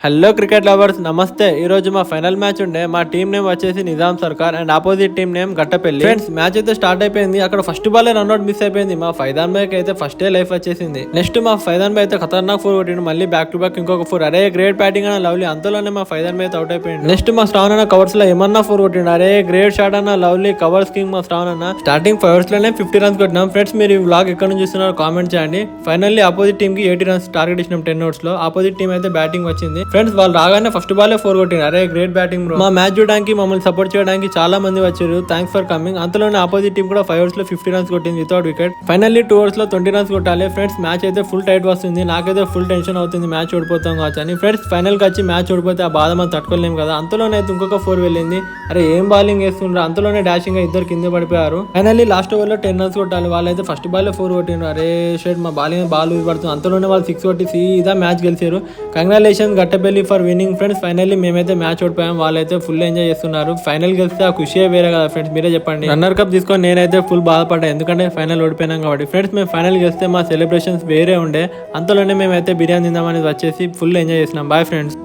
Hello cricket lovers నమస్తే. ఈ రోజు మా ఫైనల్ మ్యాచ్ ఉండే. మా టీం నేమ్ వచ్చేసి నిజాం సర్కార్ and opposite team name Gattapalli. Friends match అయితే స్టార్ట్ అయిపోయింది. అక్కడ ఫస్ట్ బాల్ రన్అట్ మిస్ అయిపోయింది. మా ఫైదాన్ బాయ్ అయితే ఫస్ట్ లైఫ్ వచ్చేసింది. నెక్స్ట్ మా ఫైదాన్ బాయ్ అయితే ఖతర్నాక్ 4 కొట్టిండు. మళ్ళీ బ్యాక్ టు బ్యాక్ ఇంకొక 4. అరే గ్రేట్ బ్యాటింగ్ అన్న లవ్లీ. అంతలోనే మా ఫైదాన్ బాయ్ అయితే అవుట్ అయిపోయింది. నెక్స్ట్ మా శ్రావణ్ అన్న కవర్స్ లో ఏమన్నా 4 కొట్టిండు. అరే గ్రేట్ షాట్ అన్న లవ్లీ. కవర్స్ కింగ్ మా శ్రావణ్ అన్న. స్టార్టింగ్ 5 overs లోనే 50 runs కొట్టినాం. ఫ్రెండ్స్ మీరు ఈ వ్లాగ్ ఎక్కడ నుంచి చూస్తున్నారో కామెంట్ చేయండి. ఫైనల్లీ ఆపోజిట్ టీం కి 80 runs టార్గెట్ ఇచ్చినాం 10 overs లో. ఆపోజిట్ టీం అయితే బ్యాటింగ్ వచ్చింది. ఫ్రెండ్స్ వాళ్ళు రాగానే ఫస్ట్ బాల్ 4 కొట్టిండు. అరే గ్రేట్ బ్యాటింగ్ బ్రో. మా మ్యాచ్ చూడడానికి మమ్మల్ని సపోర్ట్ చేయడానికి చాలా మంది వచ్చారు. Thanks for coming. అంతలోనే ఆపోజిట్ టీం కూడా 5 overs లో 50 runs కొట్టింది వితౌట్ వికెట్. ఫైనల్లీ 2 overs లో 20 runs కొట్టాలి. ఫ్రెండ్స్ మ్యాచ్ అయితే ఫుల్ టైట్ వస్తుంది. నాకైతే ఫుల్ టెన్షన్ అవుతుంది మ్యాచ్ ఓడిపోతాం కావచ్చు అని. ఫ్రెండ్స్ ఫైనల్ కి వచ్చి మ్యాచ్ ఓడిపోతే ఆ బాధ మనం తట్టుకోలేము కదా. అంతలోనే అయితే ఇంకొక 4 వెళ్ళింది. అరే ఏం బాలింగ్ వేస్తుండ్రు. అంతలోనే డాషింగ్ గా ఇద్దరు కింద పడిపోయారు. ఫైనల్లీ లాస్ట్ ఓవర్ లో 10 runs కొట్టాలి. వాళ్ళైతే ఫస్ట్ బాల్ 4 కొట్టిండ్రు. అరే షెడ్ మా బాల్ పడుతుంది. అంతలోనే వాళ్ళు 6 కొట్టి సీదా మ్యాచ్ గెలిచారు. Congratulation Gattapalli for winning. Friends finally మేమైతే మ్యాచ్ ఓడిపోయాం. వాళ్ళైతే ఫుల్ ఎంజాయ్ చేస్తున్నారు. ఫైనల్ గెలిస్తే ఆ ఖుషి వేరే కదా ఫ్రెండ్స్. మీరే చెప్పండి. రన్నర్ కప్ తీసుకొని నేనైతే ఫుల్ బాధపడ్డా. ఎందుకంటే ఫైనల్ ఓడిపోయినాం కాబట్టి. ఫ్రెండ్స్ మేము ఫైనల్ గెలిస్తే మా సెలబ్రేషన్స్ వేరే ఉండే. అంతలోనే మేమైతే బిర్యానీ తిందామనేది వచ్చేసి ఫుల్ ఎంజాయ్ చేసినాం. Bye friends.